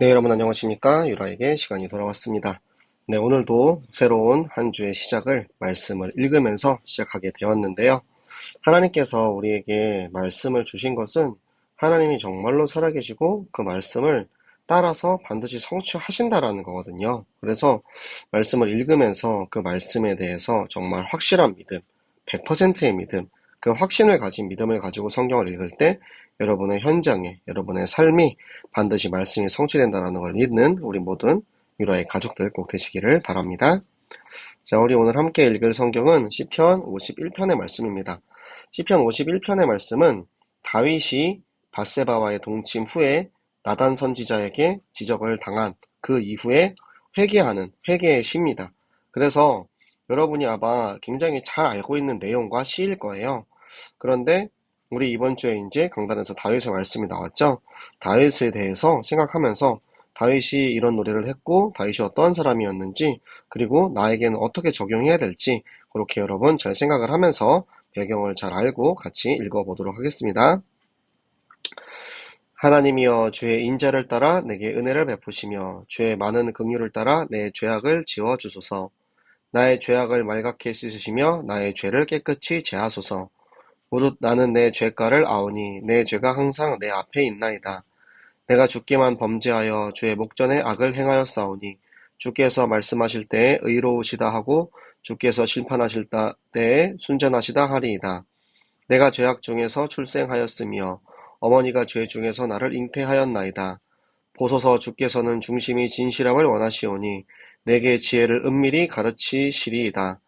네, 여러분 안녕하십니까? 유라에게 시간이 돌아왔습니다. 네, 오늘도 새로운 한 주의 시작을 말씀을 읽으면서 시작하게 되었는데요. 하나님께서 우리에게 말씀을 주신 것은 하나님이 정말로 살아계시고 그 말씀을 따라서 반드시 성취하신다라는 거거든요. 그래서 말씀을 읽으면서 그 말씀에 대해서 정말 확실한 믿음, 100%의 믿음, 그 확신을 가진 믿음을 가지고 성경을 읽을 때 여러분의 현장에, 여러분의 삶이 반드시 말씀이 성취된다는 걸 믿는 우리 모든 유라의 가족들 꼭 되시기를 바랍니다. 자, 우리 오늘 함께 읽을 성경은 시편 51편의 말씀입니다. 시편 51편의 말씀은 다윗이 밧세바와의 동침 후에 나단 선지자에게 지적을 당한 그 이후에 회개하는 회개의 시입니다. 그래서 여러분이 아마 굉장히 잘 알고 있는 내용과 시일 거예요. 그런데 우리 이번 주에 이제 강단에서 다윗의 말씀이 나왔죠. 다윗에 대해서 생각하면서 다윗이 이런 노래를 했고 다윗이 어떠한 사람이었는지 그리고 나에게는 어떻게 적용해야 될지 그렇게 여러분 잘 생각을 하면서 배경을 잘 알고 같이 읽어보도록 하겠습니다. 하나님이여 주의 인자를 따라 내게 은혜를 베푸시며 주의 많은 긍휼을 따라 내 죄악을 지워주소서. 나의 죄악을 말갛게 씻으시며 나의 죄를 깨끗이 제하소서. 무릇 나는 내 죄가를 아오니 내 죄가 항상 내 앞에 있나이다. 내가 주께만 범죄하여 주의 목전에 악을 행하였사오니 주께서 말씀하실 때에 의로우시다 하고 주께서 심판하실 때에 순전하시다 하리이다. 내가 죄악 중에서 출생하였으며 어머니가 죄 중에서 나를 잉태하였나이다. 보소서 주께서는 중심이 진실함을 원하시오니 내게 지혜를 은밀히 가르치시리이다.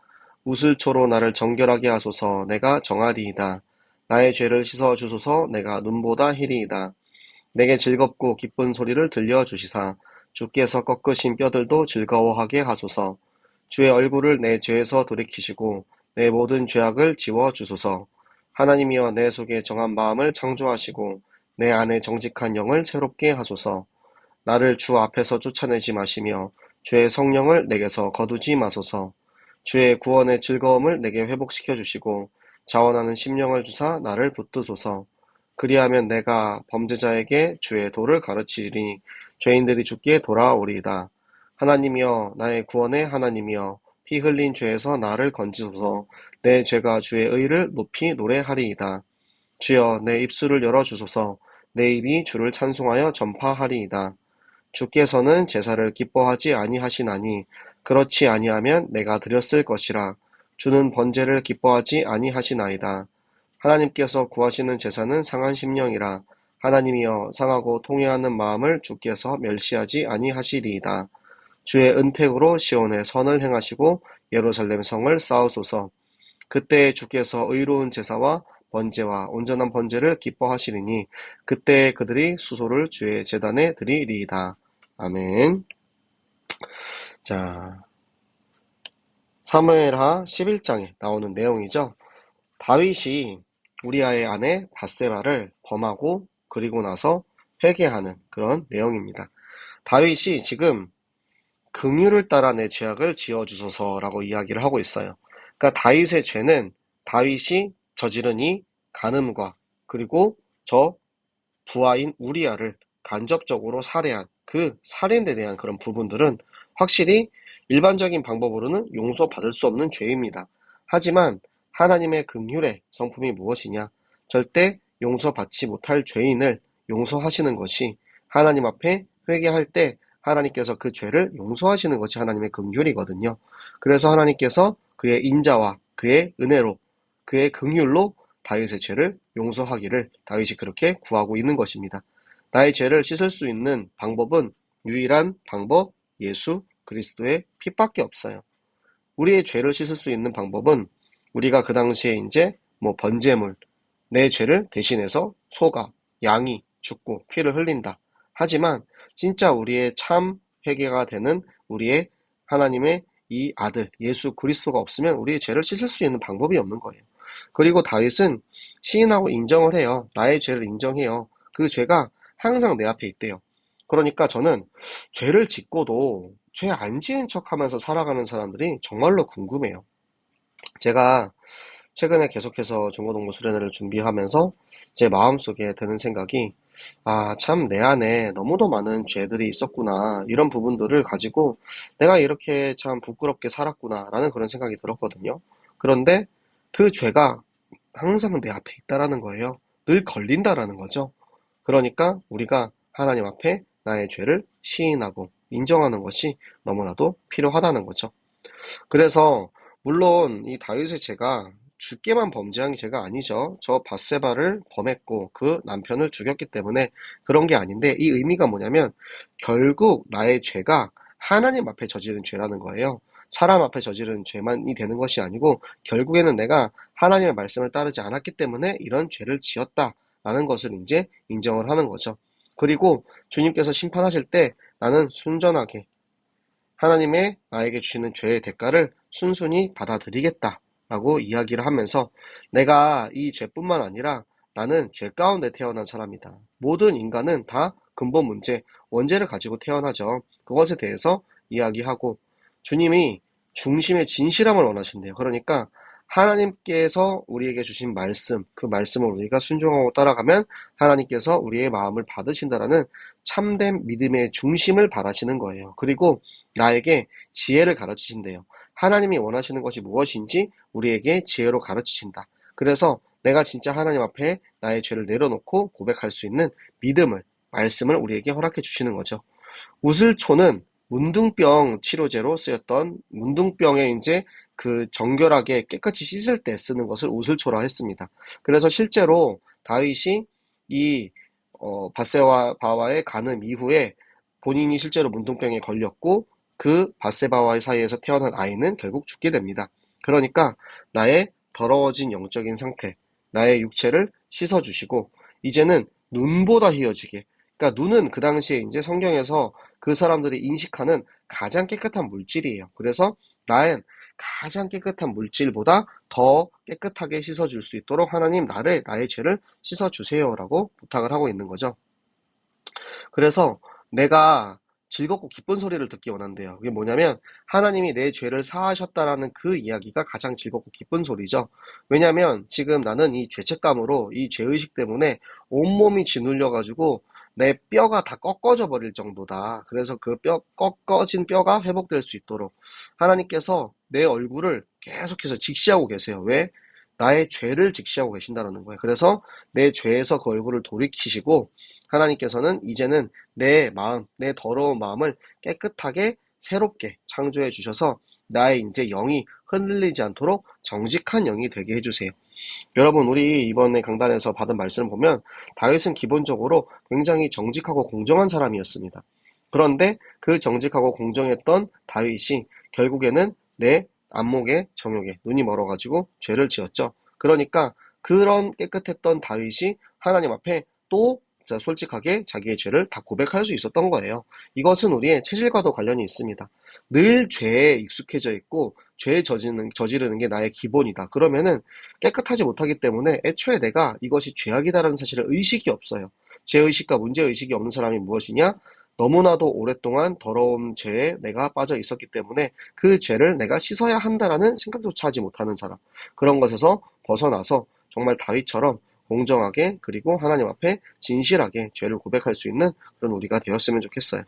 우슬초로 나를 정결하게 하소서. 내가 정하리이다. 나의 죄를 씻어 주소서. 내가 눈보다 희리이다. 내게 즐겁고 기쁜 소리를 들려주시사 주께서 꺾으신 뼈들도 즐거워하게 하소서. 주의 얼굴을 내 죄에서 돌이키시고 내 모든 죄악을 지워주소서. 하나님이여 내 속에 정한 마음을 창조하시고 내 안에 정직한 영을 새롭게 하소서. 나를 주 앞에서 쫓아내지 마시며 주의 성령을 내게서 거두지 마소서. 주의 구원의 즐거움을 내게 회복시켜 주시고 자원하는 심령을 주사 나를 붙드소서. 그리하면 내가 범죄자에게 주의 도를 가르치리니 죄인들이 주께 돌아오리이다. 하나님이여 나의 구원의 하나님이여 피 흘린 죄에서 나를 건지소서. 내 죄가 주의 의를 높이 노래하리이다. 주여 내 입술을 열어주소서. 내 입이 주를 찬송하여 전파하리이다. 주께서는 제사를 기뻐하지 아니하시나니 그렇지 아니하면 내가 드렸을 것이라. 주는 번제를 기뻐하지 아니하시나이다. 하나님께서 구하시는 제사는 상한 심령이라. 하나님이여 상하고 통회하는 마음을 주께서 멸시하지 아니하시리이다. 주의 은택으로 시온에 선을 행하시고 예루살렘 성을 쌓으소서. 그때 주께서 의로운 제사와 번제와 온전한 번제를 기뻐하시리니 그때 그들이 수소를 주의 제단에 드리리이다. 아멘. 자, 사무엘하 11장에 나오는 내용이죠. 다윗이 우리아의 아내 밧세바를 범하고 그리고 나서 회개하는 그런 내용입니다. 다윗이 지금 긍휼을 따라 내 죄악을 지어주소서라고 이야기를 하고 있어요. 그러니까 다윗의 죄는 다윗이 저지른 이 간음과 그리고 저 부하인 우리아를 간접적으로 살해한 그 살인에 대한 그런 부분들은 확실히 일반적인 방법으로는 용서받을 수 없는 죄입니다. 하지만 하나님의 긍휼의 성품이 무엇이냐? 절대 용서받지 못할 죄인을 용서하시는 것이 하나님 앞에 회개할 때 하나님께서 그 죄를 용서하시는 것이 하나님의 긍휼이거든요. 그래서 하나님께서 그의 인자와 그의 은혜로 그의 긍휼로 다윗의 죄를 용서하기를 다윗이 그렇게 구하고 있는 것입니다. 나의 죄를 씻을 수 있는 방법은 유일한 방법 예수 그리스도의 피밖에 없어요. 우리의 죄를 씻을 수 있는 방법은 우리가 그 당시에 이제 번제물, 내 죄를 대신해서 소가, 양이 죽고 피를 흘린다. 하지만 진짜 우리의 참 회개가 되는 우리의 하나님의 이 아들 예수 그리스도가 없으면 우리의 죄를 씻을 수 있는 방법이 없는 거예요. 그리고 다윗은 시인하고 인정을 해요. 나의 죄를 인정해요. 그 죄가 항상 내 앞에 있대요. 그러니까 저는 죄를 짓고도 죄 안 지은 척하면서 살아가는 사람들이 정말로 궁금해요. 제가 최근에 계속해서 중고등부 수련회를 준비하면서 제 마음속에 드는 생각이, 아, 참 내 안에 너무도 많은 죄들이 있었구나. 이런 부분들을 가지고 내가 이렇게 참 부끄럽게 살았구나라는 그런 생각이 들었거든요. 그런데 그 죄가 항상 내 앞에 있다라는 거예요. 늘 걸린다라는 거죠. 그러니까 우리가 하나님 앞에 나의 죄를 시인하고 인정하는 것이 너무나도 필요하다는 거죠. 그래서 물론 이 다윗의 죄가 죽게만 범죄한 죄가 아니죠. 저 밧세바를 범했고 그 남편을 죽였기 때문에 그런 게 아닌데, 이 의미가 뭐냐면 결국 나의 죄가 하나님 앞에 저지른 죄라는 거예요. 사람 앞에 저지른 죄만이 되는 것이 아니고 결국에는 내가 하나님의 말씀을 따르지 않았기 때문에 이런 죄를 지었다라는 것을 이제 인정을 하는 거죠. 그리고 주님께서 심판하실 때 나는 순전하게 하나님의 나에게 주시는 죄의 대가를 순순히 받아들이겠다라고 이야기를 하면서, 내가 이 죄뿐만 아니라 나는 죄 가운데 태어난 사람이다. 모든 인간은 다 근본 문제, 원죄를 가지고 태어나죠. 그것에 대해서 이야기하고, 주님이 중심의 진실함을 원하신대요. 그러니까 하나님께서 우리에게 주신 말씀, 그 말씀을 우리가 순종하고 따라가면 하나님께서 우리의 마음을 받으신다라는 참된 믿음의 중심을 바라시는 거예요. 그리고 나에게 지혜를 가르치신대요. 하나님이 원하시는 것이 무엇인지 우리에게 지혜로 가르치신다. 그래서 내가 진짜 하나님 앞에 나의 죄를 내려놓고 고백할 수 있는 믿음을, 말씀을 우리에게 허락해 주시는 거죠. 우슬초는 문둥병 치료제로 쓰였던, 문둥병에 이제 그 정결하게 깨끗이 씻을 때 쓰는 것을 우슬초라 했습니다. 그래서 실제로 다윗이 이 바세바와의 간음 이후에 본인이 실제로 문둥병에 걸렸고 그 바세바와의 사이에서 태어난 아이는 결국 죽게 됩니다. 그러니까 나의 더러워진 영적인 상태, 나의 육체를 씻어주시고 이제는 눈보다 희어지게, 그러니까 눈은 그 당시에 이제 성경에서 그 사람들이 인식하는 가장 깨끗한 물질이에요. 그래서 나의 가장 깨끗한 물질보다 더 깨끗하게 씻어줄 수 있도록 하나님 나의 죄를 씻어주세요라고 부탁을 하고 있는 거죠. 그래서 내가 즐겁고 기쁜 소리를 듣기 원한대요. 그게 뭐냐면 하나님이 내 죄를 사하셨다라는 그 이야기가 가장 즐겁고 기쁜 소리죠. 왜냐면 지금 나는 이 죄책감으로, 이 죄의식 때문에 온몸이 짓눌려가지고 내 뼈가 다 꺾어져 버릴 정도다. 그래서 그 꺾어진 뼈가 회복될 수 있도록 하나님께서 내 얼굴을 계속해서 직시하고 계세요. 왜? 나의 죄를 직시하고 계신다는 거예요. 그래서 내 죄에서 그 얼굴을 돌이키시고 하나님께서는 이제는 내 마음, 내 더러운 마음을 깨끗하게 새롭게 창조해 주셔서 나의 이제 영이 흔들리지 않도록 정직한 영이 되게 해주세요. 여러분, 우리 이번에 강단에서 받은 말씀을 보면 다윗은 기본적으로 굉장히 정직하고 공정한 사람이었습니다. 그런데 그 정직하고 공정했던 다윗이 결국에는 내 안목에 정욕에 눈이 멀어가지고 죄를 지었죠. 그러니까 그런 깨끗했던 다윗이 하나님 앞에 또 솔직하게 자기의 죄를 다 고백할 수 있었던 거예요. 이것은 우리의 체질과도 관련이 있습니다. 늘 죄에 익숙해져 있고 죄에 저지르는 게 나의 기본이다. 그러면은 깨끗하지 못하기 때문에 애초에 내가 이것이 죄악이다라는 사실을 의식이 없어요. 죄의식과 문제의식이 없는 사람이 무엇이냐? 너무나도 오랫동안 더러운 죄에 내가 빠져 있었기 때문에 그 죄를 내가 씻어야 한다라는 생각조차 하지 못하는 사람. 그런 것에서 벗어나서 정말 다윗처럼 공정하게 그리고 하나님 앞에 진실하게 죄를 고백할 수 있는 그런 우리가 되었으면 좋겠어요.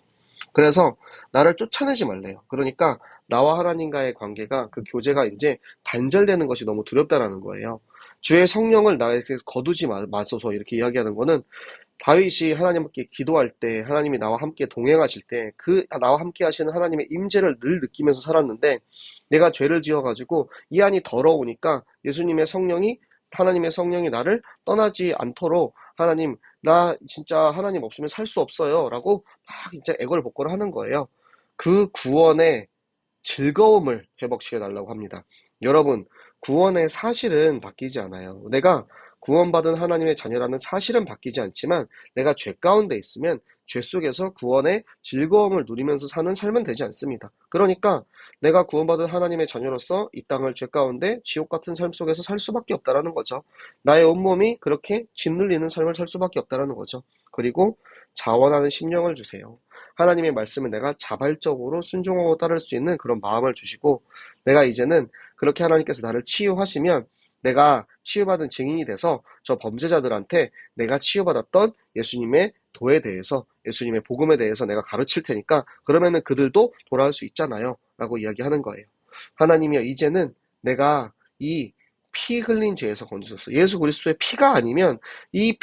그래서 나를 쫓아내지 말래요. 그러니까 나와 하나님과의 관계가, 그 교제가 이제 단절되는 것이 너무 두렵다라는 거예요. 주의 성령을 나에게 거두지 마소서 이렇게 이야기하는 거는 다윗이 하나님께 기도할 때 하나님이 나와 함께 동행하실 때 그 나와 함께 하시는 하나님의 임재를 늘 느끼면서 살았는데, 내가 죄를 지어가지고 이 안이 더러우니까 예수님의 성령이, 하나님의 성령이 나를 떠나지 않도록 하나님, 나 진짜 하나님 없으면 살 수 없어요 라고 막 이제 애걸복걸을 하는 거예요. 그 구원의 즐거움을 회복시켜 달라고 합니다. 여러분, 구원의 사실은 바뀌지 않아요. 내가 구원받은 하나님의 자녀라는 사실은 바뀌지 않지만 내가 죄 가운데 있으면 죄 속에서 구원의 즐거움을 누리면서 사는 삶은 되지 않습니다. 그러니까 내가 구원받은 하나님의 자녀로서 이 땅을 죄 가운데 지옥 같은 삶 속에서 살 수밖에 없다라는 거죠. 나의 온몸이 그렇게 짓눌리는 삶을 살 수밖에 없다라는 거죠. 그리고 자원하는 심령을 주세요. 하나님의 말씀을 내가 자발적으로 순종하고 따를 수 있는 그런 마음을 주시고, 내가 이제는 그렇게 하나님께서 나를 치유하시면 내가 치유받은 증인이 돼서 저 범죄자들한테 내가 치유받았던 예수님의 도에 대해서, 예수님의 복음에 대해서 내가 가르칠 테니까 그러면은 그들도 돌아올 수 있잖아요 라고 이야기하는 거예요. 하나님이여, 이제는 내가 이 피 흘린 죄에서 건지소서. 예수 그리스도의 피가 아니면 이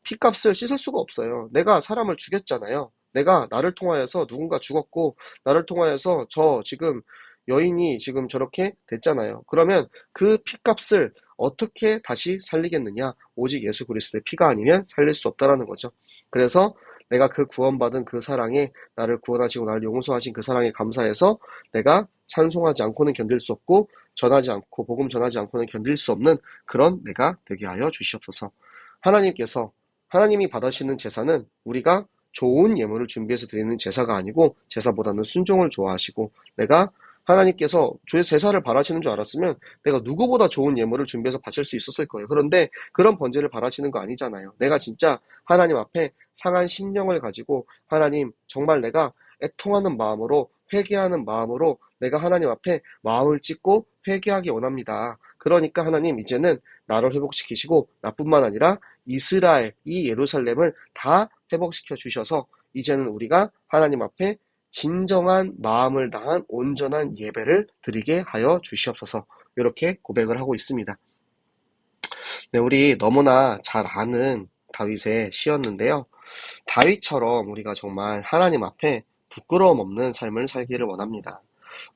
피값을 씻을 수가 없어요. 내가 사람을 죽였잖아요. 내가 나를 통하여서 누군가 죽었고, 나를 통하여서 저 지금 여인이 지금 저렇게 됐잖아요. 그러면 그 피값을 어떻게 다시 살리겠느냐? 오직 예수 그리스도의 피가 아니면 살릴 수 없다라는 거죠. 그래서 내가 그 구원받은 그 사랑에, 나를 구원하시고 나를 용서하신 그 사랑에 감사해서 내가 찬송하지 않고는 견딜 수 없고, 전하지 않고 복음 전하지 않고는 견딜 수 없는 그런 내가 되게 하여 주시옵소서. 하나님이 받으시는 제사는 우리가 좋은 예물을 준비해서 드리는 제사가 아니고, 제사보다는 순종을 좋아하시고, 내가 하나님께서 제사를 바라시는 줄 알았으면 내가 누구보다 좋은 예물을 준비해서 바칠 수 있었을 거예요. 그런데 그런 번제를 바라시는 거 아니잖아요. 내가 진짜 하나님 앞에 상한 심령을 가지고, 하나님 정말 내가 애통하는 마음으로, 회개하는 마음으로 내가 하나님 앞에 마음을 찢고 회개하기 원합니다. 그러니까 하나님, 이제는 나를 회복시키시고 나뿐만 아니라 이스라엘, 이 예루살렘을 다 회복시켜 주셔서 이제는 우리가 하나님 앞에 진정한 마음을 다한 온전한 예배를 드리게 하여 주시옵소서. 이렇게 고백을 하고 있습니다. 네, 우리 너무나 잘 아는 다윗의 시였는데요. 다윗처럼 우리가 정말 하나님 앞에 부끄러움 없는 삶을 살기를 원합니다.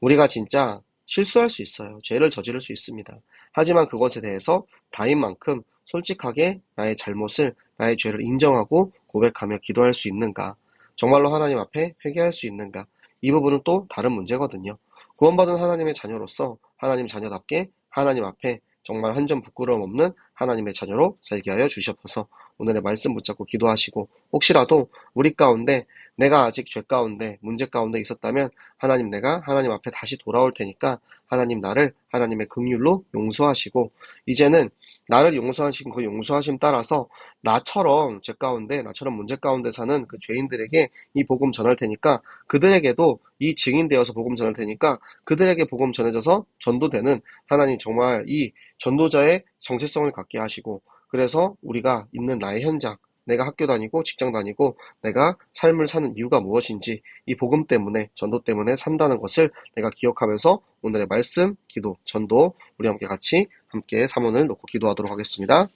우리가 진짜 실수할 수 있어요. 죄를 저지를 수 있습니다. 하지만 그것에 대해서 다윗만큼 솔직하게 나의 잘못을, 나의 죄를 인정하고 고백하며 기도할 수 있는가? 정말로 하나님 앞에 회개할 수 있는가? 이 부분은 또 다른 문제거든요. 구원받은 하나님의 자녀로서 하나님 자녀답게 하나님 앞에 정말 한 점 부끄러움 없는 하나님의 자녀로 살게 하여 주시옵소서. 오늘의 말씀 붙잡고 기도하시고, 혹시라도 우리 가운데 내가 아직 죄 가운데, 문제 가운데 있었다면 하나님, 내가 하나님 앞에 다시 돌아올 테니까 하나님 나를 하나님의 긍휼로 용서하시고, 이제는 나를 용서하신 그 용서하심 따라서 나처럼 죄 가운데, 나처럼 문제 가운데 사는 그 죄인들에게 이 복음 전할 테니까, 그들에게도 이 증인 되어서 복음 전할 테니까 그들에게 복음 전해져서 전도되는 하나님, 정말 이 전도자의 정체성을 갖게 하시고, 그래서 우리가 있는 나의 현장, 내가 학교 다니고 직장 다니고 내가 삶을 사는 이유가 무엇인지 이 복음 때문에, 전도 때문에 산다는 것을 내가 기억하면서 오늘의 말씀, 기도, 전도 우리 함께 사문을 놓고 기도하도록 하겠습니다.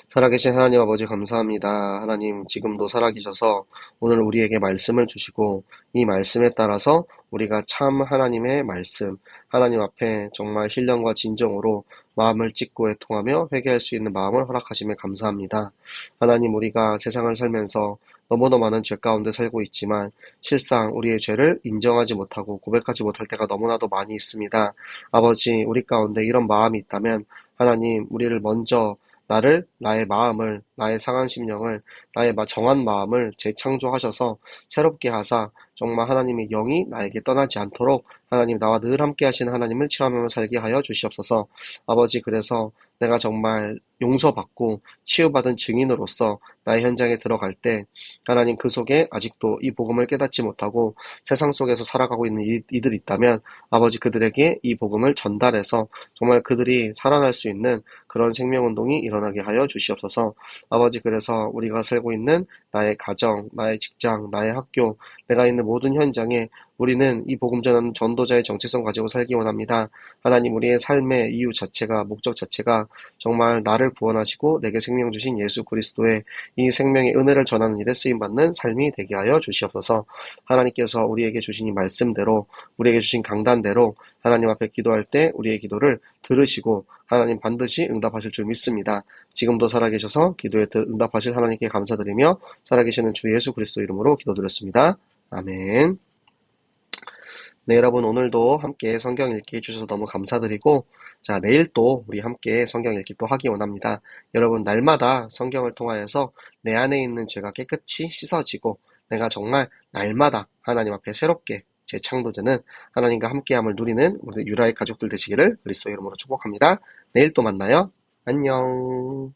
살아계신 하나님 아버지, 감사합니다. 하나님, 지금도 살아계셔서 오늘 우리에게 말씀을 주시고, 이 말씀에 따라서 우리가 참 하나님의 말씀, 하나님 앞에 정말 신령과 진정으로 마음을 찢고 애통하며 회개할 수 있는 마음을 허락하심에 감사합니다. 하나님, 우리가 세상을 살면서 너무나 많은 죄 가운데 살고 있지만 실상 우리의 죄를 인정하지 못하고 고백하지 못할 때가 너무나도 많이 있습니다. 아버지, 우리 가운데 이런 마음이 있다면 하나님, 우리를 먼저 나의 마음을, 나의 상한 심령을, 나의 정한 마음을 재창조하셔서 새롭게 하사 정말 하나님의 영이 나에게 떠나지 않도록 하나님, 나와 늘 함께 하시는 하나님을 체험하며 살게 하여 주시옵소서. 아버지, 그래서 내가 정말 용서받고 치유받은 증인으로서 나의 현장에 들어갈 때 하나님, 그 속에 아직도 이 복음을 깨닫지 못하고 세상 속에서 살아가고 있는 이들이 있다면 아버지, 그들에게 이 복음을 전달해서 정말 그들이 살아날 수 있는 그런 생명운동이 일어나게 하여 주시옵소서. 아버지, 그래서 우리가 살고 있는 나의 가정, 나의 직장, 나의 학교, 내가 있는 모든 현장에 우리는 이 복음 전하는 전도자의 정체성 가지고 살기 원합니다. 하나님, 우리의 삶의 이유 자체가, 목적 자체가 정말 나를 구원하시고 내게 생명 주신 예수 그리스도의 이 생명의 은혜를 전하는 일에 쓰임받는 삶이 되게 하여 주시옵소서. 하나님께서 우리에게 주신 이 말씀대로, 우리에게 주신 강단대로 하나님 앞에 기도할 때 우리의 기도를 들으시고 하나님 반드시 응답하실 줄 믿습니다. 지금도 살아계셔서 기도에 응답하실 하나님께 감사드리며 살아계시는 주 예수 그리스도 이름으로 기도드렸습니다. 아멘. 네, 여러분, 오늘도 함께 성경 읽기 해주셔서 너무 감사드리고, 자, 내일 또 우리 함께 성경 읽기 또 하기 원합니다. 여러분, 날마다 성경을 통하여서 내 안에 있는 죄가 깨끗이 씻어지고 내가 정말 날마다 하나님 앞에 새롭게 재창조되는 하나님과 함께함을 누리는 우리 유라의 가족들 되시기를 그리스도의 이름으로 축복합니다. 내일 또 만나요. 안녕.